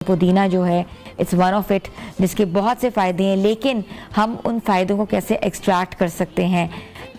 पुदीना जो है इट्स वन ऑफ इट, जिसके बहुत से फ़ायदे हैं, लेकिन हम उन फ़ायदों को कैसे एक्सट्रैक्ट कर सकते हैं,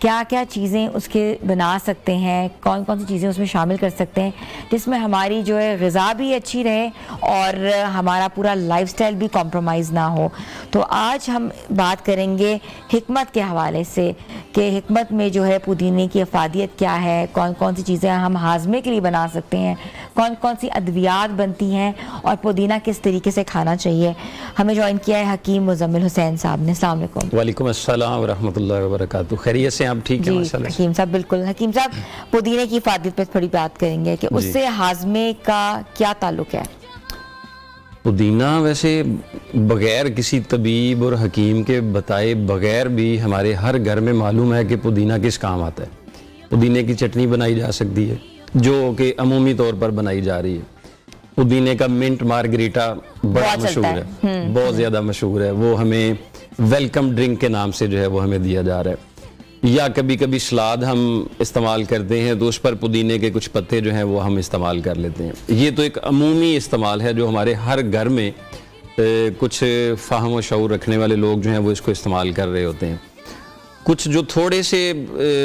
क्या क्या चीज़ें उसके बना सकते हैं, कौन कौन सी चीज़ें उसमें शामिल कर सकते हैं जिसमें हमारी जो है ग़िज़ा भी अच्छी रहे और हमारा पूरा लाइफस्टाइल भी कॉम्प्रोमाइज़ ना हो। तो आज हम बात करेंगे हिकमत के हवाले से कि हिकमत में जो है पुदीने की अफादियत क्या है, कौन कौन सी चीज़ें हम हाजमे के लिए बना सकते हैं, कौन कौन सी अद्वियात बनती हैं और पुदीना किस तरीके से खाना चाहिए। हमें ज्वाइन किया है हकीम मुज़म्मिल हुसैन साहब ने। अस्सलाम वालेकुम। वालेकुम अस्सलाम व रहमतुल्लाहि व बरकातुहू। खैरियत से आप ठीक हैं? माशाल्लाह। हकीम साहब बिल्कुल। हकीम साहब, पुदीने की अफादियत पे थोड़ी बात करेंगे कि उससे हाजमे का क्या ताल्लुक है। पुदीना वैसे बग़ैर किसी तबीब और हकीम के बताए बग़ैर भी हमारे हर घर में मालूम है कि पुदीना किस काम आता है। पुदीने की चटनी बनाई जा सकती है जो कि अमूमी तौर पर बनाई जा रही है। पुदीने का मिंट मार्गरीटा बड़ा मशहूर है, बहुत ज़्यादा मशहूर है। वो हमें वेलकम ड्रिंक के नाम से जो है वो हमें दिया जा रहा है। या कभी कभी सलाद हम इस्तेमाल करते हैं तो उस पर पुदीने के कुछ पत्ते जो हैं वो हम इस्तेमाल कर लेते हैं। ये तो एक अमूमी इस्तेमाल है जो हमारे हर घर में कुछ फ़ाहम व शऊर रखने वाले लोग जो हैं वो इसको इस्तेमाल कर रहे होते हैं। कुछ जो थोड़े से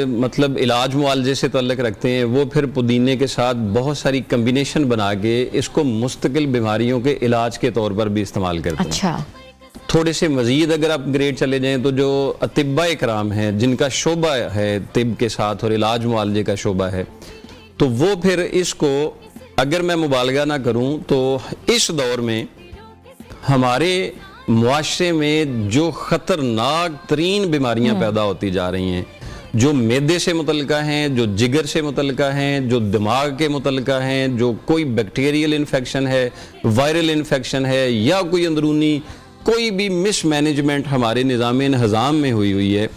मतलब इलाज मुआलजे से तल्लुक़ रखते हैं वो फिर पुदीने के साथ बहुत सारी कम्बिनेशन बना के इसको मुस्तकिल बीमारियों के इलाज के तौर पर भी इस्तेमाल करते हैं। अच्छा। थोड़े से मज़ीद अगर आप ग्रेड चले जाएं तो जो अतिब्बा इकराम हैं जिनका शोबा है तिब के साथ और इलाज मुआलजे का शोबा है, तो वो फिर इसको अगर मैं मुबालगा ना करूं तो इस दौर में हमारे मुआशरे में जो ख़तरनाक तरीन बीमारियां पैदा होती जा रही हैं, जो मैदे से मुतल्लिका हैं, जो जिगर से मुतल्लिका हैं, जो दिमाग के मुतल्लिका हैं, जो कोई बैक्टीरियल इन्फेक्शन है, वायरल इन्फेक्शन है या कोई अंदरूनी कोई भी मिसमैनेजमेंट हमारे निज़ाम इंतज़ाम में हुई है,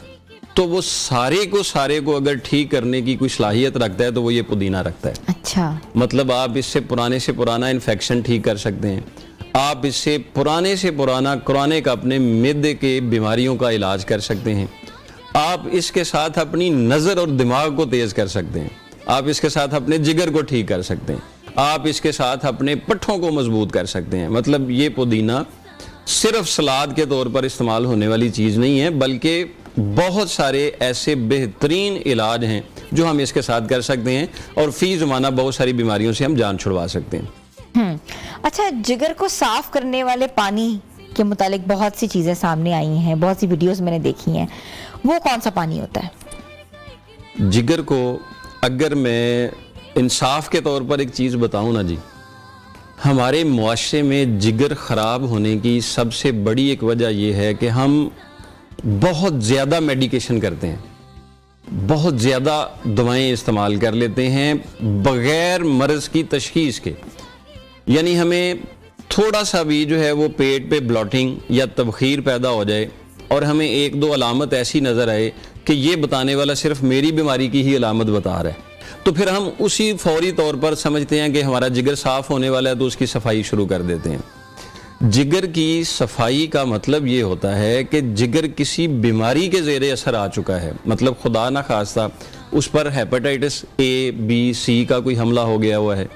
तो वो सारे को अगर ठीक करने की कोई सलाहियत रखता है तो वो ये पुदीना रखता है। अच्छा। मतलब आप इससे पुराना इन्फेक्शन ठीक कर सकते हैं, आप इससे पुराना क्रॉनिक अपने मैदे के बीमारियों का इलाज कर सकते हैं, आप इसके साथ अपनी नज़र और दिमाग को तेज़ कर सकते हैं, आप इसके साथ अपने जिगर को ठीक कर सकते हैं, आप इसके साथ अपने पट्ठों को मजबूत कर सकते हैं। मतलब ये पुदीना सिर्फ सलाद के तौर पर इस्तेमाल होने वाली चीज़ नहीं है, बल्कि बहुत सारे ऐसे बेहतरीन इलाज हैं जो हम इसके साथ कर सकते हैं और फी ज़माना बहुत सारी बीमारियों से हम जान छुड़वा सकते हैं। अच्छा, जिगर को साफ करने वाले पानी के मुतालिक बहुत सी चीज़ें सामने आई हैं, बहुत सी वीडियोस मैंने देखी हैं, वो कौन सा पानी होता है? जिगर को अगर मैं इंसाफ के तौर पर एक चीज़ बताऊं ना जी, हमारे मुआशरे में जिगर ख़राब होने की सबसे बड़ी एक वजह यह है कि हम बहुत ज़्यादा मेडिकेशन करते हैं, बहुत ज़्यादा दवाएं इस्तेमाल कर लेते हैं बग़ैर मर्ज़ की तशख़ीस के। यानी हमें थोड़ा सा भी जो है वो पेट पे ब्लॉटिंग या तबख़ीर पैदा हो जाए और हमें एक दो अलामत ऐसी नज़र आए कि ये बताने वाला सिर्फ मेरी बीमारी की ही अलामत बता रहा है, तो फिर हम उसी फौरी तौर पर समझते हैं कि हमारा जिगर साफ़ होने वाला है तो उसकी सफाई शुरू कर देते हैं। जिगर की सफाई का मतलब ये होता है कि जिगर किसी बीमारी के ज़ेरे असर आ चुका है, मतलब खुदा ना खास्ता उस पर हेपेटाइटिस ए बी सी का कोई हमला हो गया हुआ है,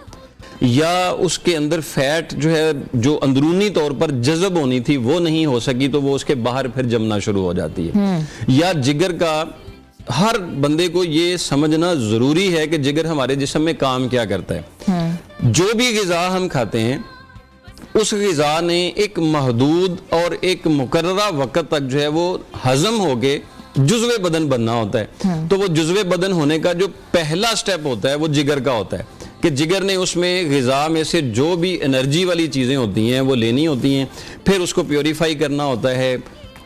या उसके अंदर फैट जो है जो अंदरूनी तौर पर जज़ब होनी थी वो नहीं हो सकी तो वो उसके बाहर फिर जमना शुरू हो जाती है। या जिगर का हर बंदे को ये समझना ज़रूरी है कि जिगर हमारे जिस्म में काम क्या करता है। जो भी ग़िज़ा हम खाते हैं उस ग़िज़ा ने एक महदूद और एक मुकर्ररा वक़्त तक जो है वो हज़म होके जुज़्वे बदन बनना होता है। तो वो जुज़्वे बदन होने का जो पहला स्टेप होता है वो जिगर का होता है कि जिगर ने उसमें ग़िज़ा में से जो भी एनर्जी वाली चीज़ें होती हैं वो लेनी होती हैं, फिर उसको प्योरीफाई करना होता है।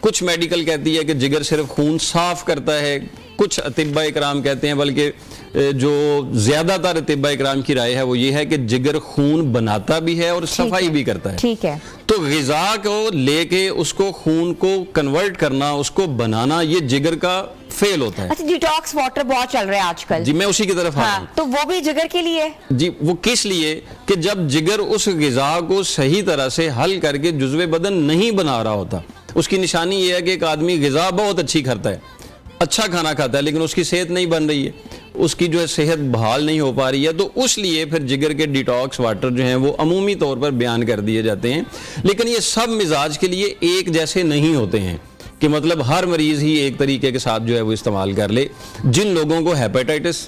कुछ मेडिकल कहती है कि जिगर सिर्फ खून साफ़ करता है, कुछ अतिब्बा इकराम कहते हैं, बल्कि जो ज़्यादातर अतिब्बा इकराम की राय है वो ये है कि जिगर खून बनाता भी है और सफाई भी करता है। ठीक है। तो ग़िज़ा को लेके उसको खून को कन्वर्ट करना, उसको बनाना, ये जिगर का फेल होता है। अच्छा, डिटॉक्स वाटर बहुत चल रहा है आजकल जी, मैं उसी की तरफ आ रहा हूं। तो वो भी जिगर के लिए जी, वो किस लिए कि जब जिगर उस ग़िज़ा को सही तरह से हल करके जुज़्वे बदन नहीं बना रहा होता, उसकी निशानी ये है कि एक आदमी ग़िज़ा बहुत अच्छी खाता है, अच्छा खाना खाता है, लेकिन उसकी सेहत नहीं बन रही है, اس کی جو ہے صحت بحال نہیں ہو پا رہی ہے، تو اس لیے پھر جگر کے ڈیٹاکس واٹر جو ہیں وہ عمومی طور پر بیان کر دیے جاتے ہیں. لیکن یہ سب مزاج کے لیے ایک جیسے نہیں ہوتے ہیں کہ مطلب ہر مریض ہی ایک طریقے کے ساتھ جو ہے وہ استعمال کر لے. جن لوگوں کو ہیپیٹائٹس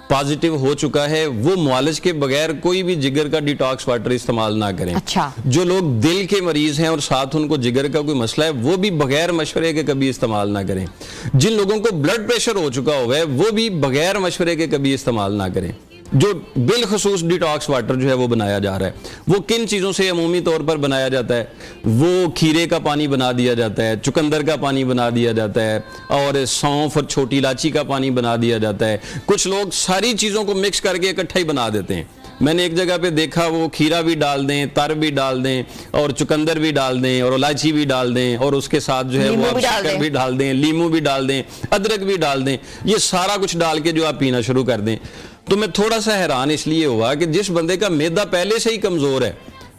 پازیٹیو ہو چکا ہے وہ معالج کے بغیر کوئی بھی جگر کا ڈیٹاکس واٹر استعمال نہ کریں. اچھا. جو لوگ دل کے مریض ہیں اور ساتھ ان کو جگر کا کوئی مسئلہ ہے وہ بھی بغیر مشورے کے کبھی استعمال نہ کریں. جن لوگوں کو بلڈ پریشر ہو چکا ہوا ہے وہ بھی بغیر مشورے کے کبھی استعمال نہ کریں. جو بالخصوص ڈیٹاکس واٹر جو ہے وہ بنایا جا رہا ہے وہ کن چیزوں سے عمومی طور پر بنایا جاتا ہے؟ وہ کھیرے کا پانی بنا دیا جاتا ہے، چقندر کا پانی بنا دیا جاتا ہے، اور سونف اور چھوٹی الائچی کا پانی بنا دیا جاتا ہے. کچھ لوگ ساری چیزوں کو مکس کر کے اکٹھا ہی بنا دیتے ہیں. میں نے ایک جگہ پہ دیکھا وہ کھیرا بھی ڈال دیں، تر بھی ڈال دیں، اور چقندر بھی ڈال دیں، اور الائچی بھی ڈال دیں، اور اس کے ساتھ جو ہے وہ آپ شکر بھی ڈال دیں، لیمو بھی ڈال دیں، ادرک بھی ڈال دیں. یہ سارا کچھ ڈال کے جو آپ پینا شروع کر دیں. تو میں تھوڑا سا حیران اس لیے ہوا کہ جس بندے کا معدہ پہلے سے ہی کمزور ہے،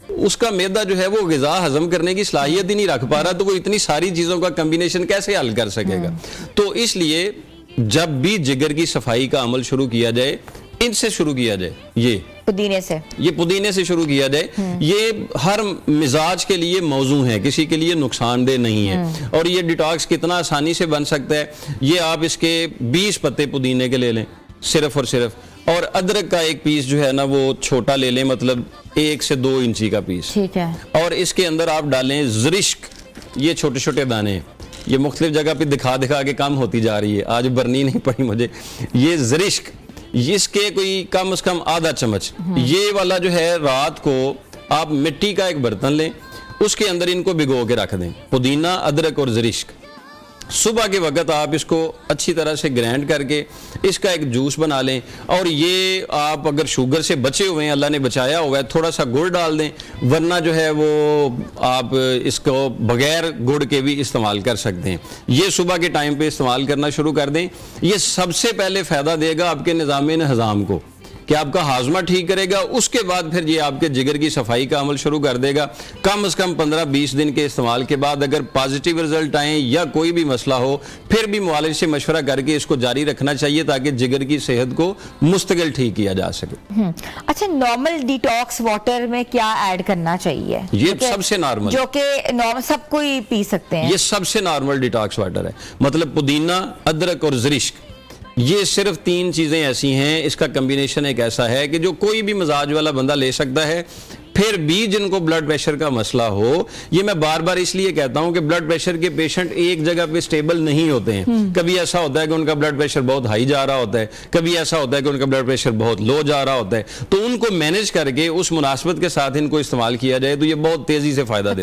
اس کا معدہ جو ہے وہ غذا ہضم کرنے کی صلاحیت ہی نہیں رکھ پا رہا، تو وہ اتنی ساری چیزوں کا کمبینیشن کیسے حل کر سکے گا؟ تو اس لیے جب بھی جگر کی صفائی کا عمل شروع کیا جائے ان سے شروع کیا جائے. یہ پودینے سے شروع کیا جائے. یہ ہر مزاج کے لیے موزوں ہے، کسی کے لیے نقصان دہ نہیں ہے. اور یہ ڈیٹاکس کتنا آسانی سے بن سکتا ہے، یہ آپ اس کے 20 پتے پودینے کے لے لیں صرف اور صرف، اور ادرک کا ایک پیس جو ہے نا وہ چھوٹا لے لیں، مطلب 1 سے 2 انچی کا پیس. ٹھیک ہے. اور اس کے اندر آپ ڈالیں زرشک. یہ چھوٹے چھوٹے دانے، یہ مختلف جگہ پہ دکھا کے کم ہوتی جا رہی ہے، آج برنی نہیں پڑی مجھے. یہ زرشک، اس کے کوئی کم از کم آدھا چمچ. یہ والا جو ہے رات کو آپ مٹی کا ایک برتن لیں، اس کے اندر ان کو بھگو کے رکھ دیں، پودینہ، ادرک اور زرشک. صبح کے وقت آپ اس کو اچھی طرح سے گرینڈ کر کے اس کا ایک جوس بنا لیں. اور یہ آپ اگر شوگر سے بچے ہوئے ہیں، اللہ نے بچایا ہوا ہے، تھوڑا سا گڑ ڈال دیں، ورنہ جو ہے وہ آپ اس کو بغیر گڑ کے بھی استعمال کر سکتے ہیں. یہ صبح کے ٹائم پہ استعمال کرنا شروع کر دیں. یہ سب سے پہلے فائدہ دے گا آپ کے نظام ہضم کو، کہ آپ کا ہاضمہ ٹھیک کرے گا. اس کے بعد پھر یہ آپ کے جگر کی صفائی کا عمل شروع کر دے گا. کم از کم 15-20 دن کے استعمال کے بعد اگر پازیٹیو رزلٹ آئیں یا کوئی بھی مسئلہ ہو، پھر بھی معالج سے مشورہ کر کے اس کو جاری رکھنا چاہیے تاکہ جگر کی صحت کو مستقل ٹھیک کیا جا سکے. اچھا، نارمل ڈیٹاکس واٹر میں کیا ایڈ کرنا چاہیے؟ یہ سب سے نارمل، جو کہ سب کوئی پی سکتے ہیں، یہ سب سے نارمل ڈیٹاکس واٹر ہے. مطلب پودینہ، ادرک اور زرشک، یہ صرف 3 چیزیں ایسی ہیں، اس کا کمبینیشن ایک ایسا ہے کہ جو کوئی بھی مزاج والا بندہ لے سکتا ہے. پھر بھی جن کو بلڈ پریشر کا مسئلہ ہو، یہ میں بار بار اس لیے کہتا ہوں کہ بلڈ پریشر کے پیشنٹ ایک جگہ پہ سٹیبل نہیں ہوتے ہیں. کبھی ایسا ہوتا ہے کہ ان کا بلڈ پریشر بہت ہائی جا رہا ہوتا ہے، کبھی ایسا ہوتا ہے کہ ان کا بلڈ پریشر بہت لو جا رہا ہوتا ہے. تو ان کو مینج کر کے اس مناسبت کے ساتھ ان کو استعمال کیا جائے تو یہ بہت تیزی سے فائدہ دیتا ہے.